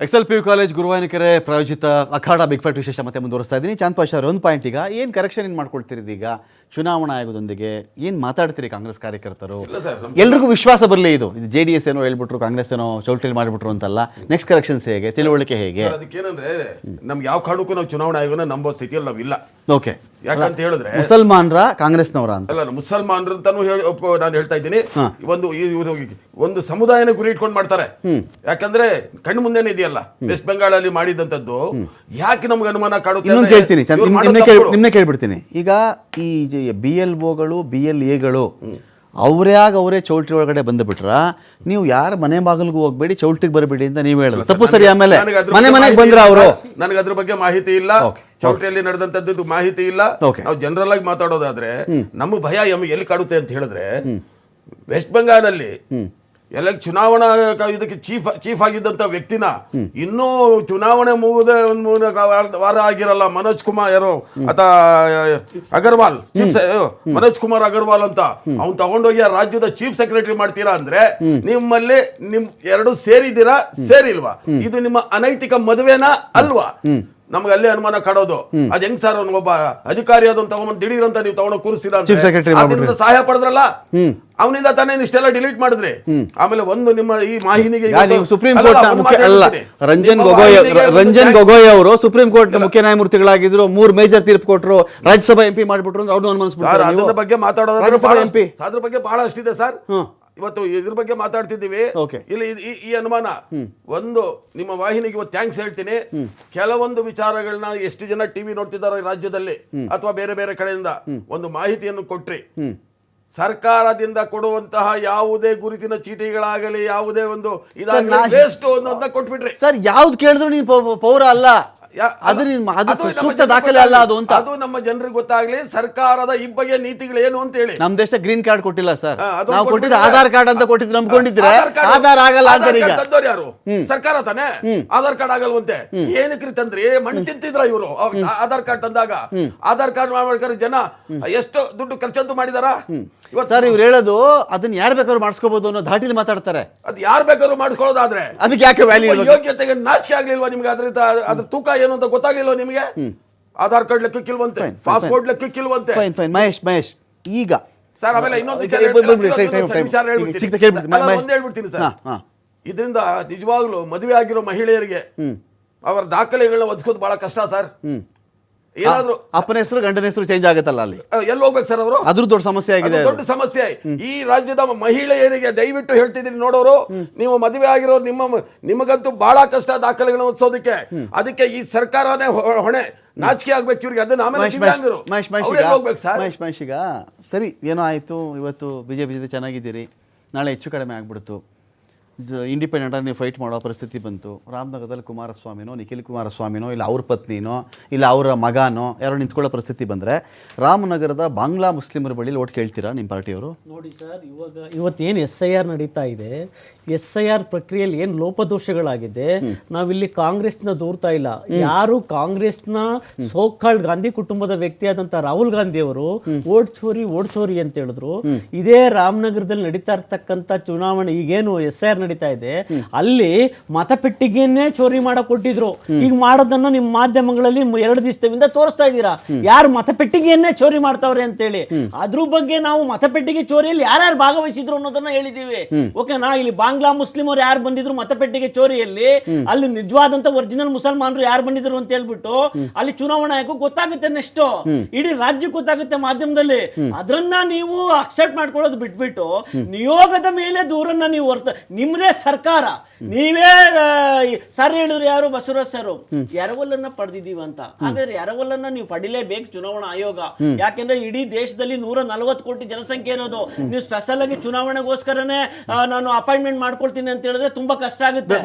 XLPU college Guruvayanakere ಪ್ರಾಯೋಜಿತ ಅಖಾಡ big fight ವಿಶೇಷ ಮತ್ತೆ ಮುಂದುವರಿಸ್ತಾ ಇದ್ದೀನಿ. ಚಾಂದ್ ಪಾಷಾ ಅವ್ರ ಒಂದು ಪಾಯಿಂಟ್, ಈಗ ಏನು ಕರೆಕ್ಷನ್ ಏನು ಮಾಡ್ಕೊಳ್ತೀರಿ ಈಗ ಚುನಾವಣಾ ಆಯೋಗದೊಂದಿಗೆ ಏನು ಮಾತಾಡ್ತೀರಿ ಕಾಂಗ್ರೆಸ್ ಕಾರ್ಯಕರ್ತರು? ಎಲ್ರಿಗೂ ವಿಶ್ವಾಸ ಬರಲಿ, ಇದು JDS ಏನೋ ಹೇಳ್ಬಿಟ್ರು, ಕಾಂಗ್ರೆಸ್ ಏನೋ ಚೌಲ್ಟಿಲ್ ಮಾಡಿಬಿಟ್ರು ಅಂತಲ್ಲ. ನೆಕ್ಸ್ಟ್ ಕರೆಕ್ಷನ್ಸ್ ಹೇಗೆ, ತಿಳುವಳಿಕೆ ಹೇಗೆ? ಅದಕ್ಕೇನಂದ್ರೆ ನಮ್ಗೆ ಯಾವ ಕಾರಣಕ್ಕೂ ನಾವು ಚುನಾವಣಾ ಆಯೋಗನ ನಂಬೋ ಸ್ಥಿತಿಯಲ್ಲಿ ನಾವಿಲ್ಲ. ಓಕೆ, ಯಾಕಂತ ಹೇಳಿದ್ರೆ ಮುಸಲ್ಮಾನ್ರ ಕಾಂಗ್ರೆಸ್ನವರ ಅಂತ ಅಲ್ಲ, ಮುಸಲ್ಮಾನರು ಅಂತಾನು ನಾನು ಹೇಳ್ತಾ ಇದ್ದೀನಿ. ಒಂದು ಸಮುದಾಯನ ಗುರಿ ಇಟ್ಕೊಂಡು ಮಾಡ್ತಾರೆ. ಯಾಕಂದ್ರೆ ಕಣ್ಣು ಮುಂದೆನೇ ಇದೆಯಲ್ಲ ವೆಸ್ಟ್ ಬೆಂಗಾಳಲ್ಲಿ ಮಾಡಿದಂತದ್ದು. ಯಾಕೆ ನಮ್ಗೆ ಅನುಮಾನ ಕಾಡುತ್ತೆ? ಇನ್ನೊಂದು ಕೇಳ್ತೀನಿ, ನಿಮ್ಮನ್ನೇ ಕೇಳ್ಬಿಡ್ತೀನಿ. ಈಗ ಈ BLOಗಳು BLAಗಳು ಅವರೇ ಚೌಲ್ಟ್ರಿ ಒಳಗಡೆ ಬಂದುಬಿಟ್ರ, ನೀವು ಯಾರ ಮನೆ ಬಾಗಿಲಿಗೂ ಹೋಗ್ಬೇಡಿ, ಚೌಲ್ಟಿಗೆ ಬರಬೇಡಿ ಅಂತ ನೀವು ಹೇಳೋದು ತಪ್ಪು ಸರಿ? ಆಮೇಲೆ ಮನೆಗೆ ಬಂದ್ರ ಅವರು, ನನಗೆ ಅದ್ರ ಬಗ್ಗೆ ಮಾಹಿತಿ ಇಲ್ಲ, ಚೌಲ್ಟ್ರಿಯಲ್ಲಿ ನಡೆದಂತದ್ದು ಮಾಹಿತಿ ಇಲ್ಲ. ನಾವು ಜನರಲ್ ಆಗಿ ಮಾತಾಡೋದಾದ್ರೆ ನಮ್ಮ ಭಯ ಎಲ್ಲಿ ಕಾಡುತ್ತೆ ಅಂತ ಹೇಳಿದ್ರೆ, ವೆಸ್ಟ್ ಬೆಂಗಾಲಲ್ಲಿ ಚುನಾವಣಾ ಇದಕ್ಕೆ ಚೀಫ್ ಆಗಿದ್ದಂತ ವ್ಯಕ್ತಿನ ಇನ್ನೂ ಚುನಾವಣೆ ಮುಗಿದ ಒಂದು ವಾರ ಆಗಿರಲ್ಲ, ಮನೋಜ್ ಕುಮಾರ್ ಯಾರೋ ಅಗರ್ವಾಲ್, ಮನೋಜ್ ಕುಮಾರ್ ಅಗರ್ವಾಲ್ ಅಂತ ಅವ್ನು ತಗೊಂಡೋಗಿ ಆ ರಾಜ್ಯದ ಚೀಫ್ ಸೆಕ್ರೆಟರಿ ಮಾಡ್ತೀರಾ ಅಂದ್ರೆ ನಿಮ್ಮಲ್ಲಿ ಎರಡು ಸೇರಿದ್ದೀರಾ ಸೇರಿಲ್ವಾ? ಇದು ನಿಮ್ಮ ಅನೈತಿಕ ಮದುವೆನಾ ಅಲ್ವಾ? ನಮ್ಗೆ ಅಲ್ಲೇ ಅನುಮಾನ ಕಾಡೋದು. ಅದ್ ಹೆಂಗ್ ಸರ್ ಒಬ್ಬ ಅಧಿಕಾರಿ ಅದನ್ನ ತಗೊಂಡ್ ದಿಢೀರ್ ಅಂತ ನೀವು ತಗೊಂಡು ಕೂರಿಸ್ತೀರಾ ಅಂತ ಸಹಾಯ ಪಡೆದ್ರಲ್ಲ, ಅವನಿಂದ ತಾನೇ ಇಷ್ಟೆಲ್ಲ ಡಿಲೀಟ್ ಮಾಡಿದ್ರಿ. ಆಮೇಲೆ ಒಂದು ನಿಮ್ಮ ಈ ಮಾಹಿನಿಗೆ ಸುಪ್ರೀಂ ಕೋರ್ಟ್ ಅಲ್ಲ, ರಂಜನ್ ಗೊಗೊಯ್ ಅವರು ಸುಪ್ರೀಂ ಕೋರ್ಟ್ ಮುಖ್ಯ ನ್ಯಾಯಮೂರ್ತಿಗಳಾಗಿದ್ರು, 3 ಮೇಜರ್ ತೀರ್ಪು ಕೊಟ್ಟರು, ರಾಜ್ಯಸಭಾ MP ಮಾಡಿಬಿಟ್ರು ಅಂದ್ರೆ ಅವ್ರು ಅನುಮಾನಿಸ್ಬಿಟ್ರು. ಅದ್ರ ಬಗ್ಗೆ ಮಾತಾಡೋದ್ರ ಬಗ್ಗೆ ಬಹಳಷ್ಟಿದೆ ಸರ್. ಇವತ್ತು ಇದ್ರ ಬಗ್ಗೆ ಮಾತಾಡ್ತಿದ್ದೀವಿ. ಇಲ್ಲಿ ಈ ಅನುಮಾನ ಒಂದು ನಿಮ್ಮ ವಾಹಿನಿಗೆ ಇವತ್ತು ಥ್ಯಾಂಕ್ಸ್ ಹೇಳ್ತೀನಿ. ಕೆಲವೊಂದು ವಿಚಾರಗಳನ್ನ ಎಷ್ಟು ಜನ ಟಿವಿ ನೋಡ್ತಿದ್ದಾರೆ ರಾಜ್ಯದಲ್ಲಿ ಅಥವಾ ಬೇರೆ ಬೇರೆ ಕಡೆಯಿಂದ ಒಂದು ಮಾಹಿತಿಯನ್ನು ಕೊಟ್ರಿ. ಸರ್ಕಾರದಿಂದ ಕೊಡುವಂತಹ ಯಾವುದೇ ಗುರುತಿನ ಚೀಟಿಗಳಾಗಲಿ ಯಾವುದೇ ಒಂದು ಇದಾಗಲಿ ವೇಸ್ಟ್ ಅನ್ನೋದನ್ನ ಕೊಟ್ಬಿಟ್ರಿ ಸರ್. ಯಾವ್ದು ಕೇಳಿದ್ರು ನೀವು ಪೌರ ಅಲ್ಲ, ಸೂಕ್ತ ದಾಖಲೆ ಅಲ್ಲ ಅದು ಅಂತ. ಅದು ನಮ್ಮ ಜನರಿಗೆ ಗೊತ್ತಾಗ್ಲಿ ಸರ್ಕಾರದ ಇಬ್ಬಗೆ ನೀತಿಗಳು ಏನು ಅಂತ ಹೇಳಿ. ನಮ್ ದೇಶ ಗ್ರೀನ್ ಕಾರ್ಡ್ ಕೊಟ್ಟಿಲ್ಲ ಸರ್, ನಾವು ಕೊಟ್ಟಿದ್ದು ಆಧಾರ್ ಕಾರ್ಡ್ ಅಂತ ಕೊಟ್ಟಿದ್ದು. ನಂಬ್ಕೊಂಡಿದ್ರೆ ಆಧಾರ್ ಆಗಲ್ಲ ಅಂತ ತಂದವ್ರು ಯಾರು? ಸರ್ಕಾರ ತಾನೆ. ಆಧಾರ್ ಕಾರ್ಡ್ ಆಗಲ್ವಂತೆ. ಏನಕ್ಕೆ ತಂದ್ರಿ? ಮಣ್ಣು ತಿಂತಿದ್ರ ಇವರು ಆಧಾರ್ ಕಾರ್ಡ್ ತಂದಾಗ? ಆಧಾರ್ ಕಾರ್ಡ್ ಮಾಡ್ಬೇಕಾದ್ರೆ ಜನ ಎಷ್ಟು ದುಡ್ಡು ಖರ್ಚಂತೂ ಮಾಡಿದಾರ ಸರ್. ಇವ್ರು ಹೇಳೋದು ಅದನ್ನ ಯಾರು ಬೇಕಾದ್ರೂ ಮಾಡಿಸ್ಕೋಬಹುದು ಅನ್ನೋ ಧಾಟಿಲಿ ಮಾತಾಡ್ತಾರೆ. ಅದು ಯಾರು ಬೇಕಾದ್ರೂ ಮಾಡಿಸ್ಕೊಳ್ಳೋದಾದ್ರೆ ಅದಕ್ಕೆ ಯಾಕೆ ವ್ಯಾಲ್ಯೂ? ಯೋಗ್ಯತೆಗೆ ನಾಚಿಕೆ ಆಗ್ಲಿಲ್ವಾ ನಿಮ್ಗೆ? ಅದ್ರ ತೂಕ ಏನು ಅಂತ ಗೊತ್ತಾಗ್ಲಿಲ್ಲ ನಿಮಗೆ? ಆಧಾರ್ ಕಾರ್ಡ್ ಲೆಕ್ಕಕ್ಕಿಲ್ವಂತೆ, ಪಾಸ್ಪೋರ್ಟ್ ಲೆಕ್ಕಕ್ಕಿಲ್ವಂತೆ. ಮಹೇಶ್ ಈಗ ಸರ್ ಆಮೇಲೆ ಇನ್ನೊಂದು ಹೇಳ್ಬಿಡ್ತೀನಿ ಸರ್. ಇದರಿಂದ ನಿಜವಾಗ್ಲೂ ಮದುವೆ ಆಗಿರೋ ಮಹಿಳೆಯರಿಗೆ ಅವರ ದಾಖಲೆಗಳನ್ನ ಒದಗಿಸೋದು ಬಹಳ ಕಷ್ಟ ಸರ್. ಏನಾದ್ರು ಅಪ್ಪನ ಹೆಸರು ಗಂಡನ ಹೆಸರು ಚೇಂಜ್ ಆಗುತ್ತಲ್ಲ, ಅಲ್ಲಿ ಎಲ್ಲಿ ಹೋಗ್ಬೇಕು ಸರ್ ಅವರು? ಅದ್ರ ದೊಡ್ಡ ಸಮಸ್ಯೆ ಆಗಿದೆ, ದೊಡ್ಡ ಸಮಸ್ಯೆ. ಈ ರಾಜ್ಯದ ಮಹಿಳೆಯರಿಗೆ ದಯವಿಟ್ಟು ಹೇಳ್ತಿದ್ದೀನಿ ನೋಡೋರು, ನೀವು ಮದುವೆ ಆಗಿರೋ ನಿಮಗಂತೂ ಬಹಳ ಕಷ್ಟ ದಾಖಲೆಗಳನ್ನ ಒದಿಸೋದಕ್ಕೆ. ಅದಕ್ಕೆ ಈ ಸರ್ಕಾರನೇ ಹೊಣೆ. ನಾಚಿಕೆ ಆಗ್ಬೇಕು ಇವ್ರಿಗೆ. ಅದನ್ನ ಆಮೇಲೆ ಹೋಗ್ಬೇಕು ಸರ್. ಮಹೇಶ್ ಈಗ ಸರಿ, ಏನೋ ಆಯ್ತು, ಇವತ್ತು BJP ಜೊತೆ ಚೆನ್ನಾಗಿದ್ದೀರಿ, ನಾಳೆ ಹೆಚ್ಚು ಕಡಿಮೆ ಆಗ್ಬಿಡ್ತು, ಇಂಡಿಪೆಂಡೆಂಟ್ ಆಗಿ ನೀವು ಫೈಟ್ ಮಾಡೋ ಪರಿಸ್ಥಿತಿ ಬಂತು. ರಾಮನಗರದಲ್ಲಿ ಕುಮಾರಸ್ವಾಮಿನೋ ನಿಖಿಲ್ ಕುಮಾರಸ್ವಾಮಿನೋ ಇಲ್ಲ ಅವ್ರ ಪತ್ನಿನೋ ಇಲ್ಲ ಅವರ ಮಗನೋ ಯಾರೋ ನಿಂತ್ಕೊಳ್ಳೋ ಪರಿಸ್ಥಿತಿ ಬಂದರೆ ರಾಮನಗರದ ಬಾಂಗ್ಲಾ ಮುಸ್ಲಿಮರ ಬಳಿ ಓಟ್ ಕೇಳ್ತೀರಾ ನಿಮ್ಮ ಪಾರ್ಟಿಯವರು? ನೋಡಿ ಸರ್, ಇವತ್ತೇನು SIR ನಡೀತಾ ಇದೆ, SIR ಪ್ರಕ್ರಿಯೆಯಲ್ಲಿ ಏನು ಲೋಪದೋಷಗಳಾಗಿದೆ, ನಾವಿಲ್ಲಿ ಕಾಂಗ್ರೆಸ್ನ ದೂರ್ತಾ ಇಲ್ಲ. ಯಾರು ಕಾಂಗ್ರೆಸ್ನ ಸೋಕಾಲ್ಡ್ ಗಾಂಧಿ ಕುಟುಂಬದ ವ್ಯಕ್ತಿಯಾದಂಥ ರಾಹುಲ್ ಗಾಂಧಿ ಅವರು ಓಟ್ ಚೋರಿ ಅಂತ ಹೇಳಿದ್ರು. ಇದೇ ರಾಮನಗರದಲ್ಲಿ ನಡೀತಾ ಇರ್ತಕ್ಕಂಥ ಚುನಾವಣೆ, ಈಗೇನು SIR ನಡೀತಾ ಇದೆ, ಅಲ್ಲಿ ಮತಪೆಟ್ಟಿಗೆಯನ್ನೇ ಚೋರಿ ಮಾಡಕ್ ಕೊಟ್ಟಿದ್ರು. ಈಗ ಮಾಡೋದನ್ನ ನಿಮ್ಮ ಮಾಧ್ಯಮಗಳಲ್ಲಿ 2 ದಿವಸದಿಂದ ತೋರಿಸ್ತಾ ಇದ್ದೀರಾ, ಯಾರು ಮತಪೆಟ್ಟಿಗೆಯನ್ನೇ ಚೋರಿ ಮಾಡ್ತಾವ್ರೆ ಅಂತೇಳಿ. ಅದ್ರ ಬಗ್ಗೆ ನಾವು ಮತಪೆಟ್ಟಿಗೆ ಚೋರಿಯಲ್ಲಿ ಯಾರ್ಯಾರು ಭಾಗವಹಿಸಿದ್ರು ಅನ್ನೋದನ್ನ ಹೇಳಿದೀವಿ. ಓಕೆನಾ? ಇಲ್ಲಿ ಬಾಂಗ್ಲಾ ಮುಸ್ಲಿಮರು ಯಾರು ಬಂದಿದ್ರು ಮತಪೆಟ್ಟಿಗೆ ಚೋರಿಯಲ್ಲಿ, ಅಲ್ಲಿ ನಿಜವಾದಂತ ಒರಿಜಿನಲ್ ಮುಸಲ್ಮಾನರು ಯಾರು ಬಂದಿದ್ರು ಅಂತ ಹೇಳ್ಬಿಟ್ಟು ಅಲ್ಲಿ ಚುನಾವಣಾ ಆಯೋಗ ಗೊತ್ತಾಗುತ್ತೆ. ನೆಕ್ಸ್ಟ್ ಇಡೀ ರಾಜ್ಯಕ್ಕೆ ಗೊತ್ತಾಗುತ್ತೆ ಮಾಧ್ಯಮದಲ್ಲಿ. ಅದನ್ನ ನೀವು ಅಕ್ಸೆಪ್ಟ್ ಮಾಡ್ಕೊಳ್ಳೋದು ಬಿಟ್ಬಿಟ್ಟು ನಿಯೋಗದ ಮೇಲೆ ದೂರನ್ನ ನೀವು ನಿಮ್ಮದೇ ಸರ್ಕಾರ, ನೀವೇ ಸರ್ ಹೇಳಿದ್ರು, ಯಾರು ಬಸವರಾಜ್ ಸರ್, ಎರವಲನ್ನ ಪಡೆದಿದ್ದೀವಿ ಅಂತ. ಹಾಗಾದ್ರೆ ಎರವಲನ್ನ ನೀವು ಪಡಿಲೇಬೇಕು ಚುನಾವಣಾ ಆಯೋಗ. ಯಾಕೆಂದ್ರೆ ಇಡೀ ದೇಶದಲ್ಲಿ 140 ಕೋಟಿ ಜನಸಂಖ್ಯೆ ಇರೋದು. ನೀವು ಸ್ಪೆಷಲ್ ಆಗಿ ಚುನಾವಣೆಗೋಸ್ಕರನೇ ನಾನು ಅಪಾಯಿಂಟ್ಮೆಂಟ್ ಮಾಡ್ಕೊಳ್ತೀನಿ ಅಂತ ಹೇಳಿದ್ರೆ ತುಂಬಾ ಕಷ್ಟ ಆಗುತ್ತೆ.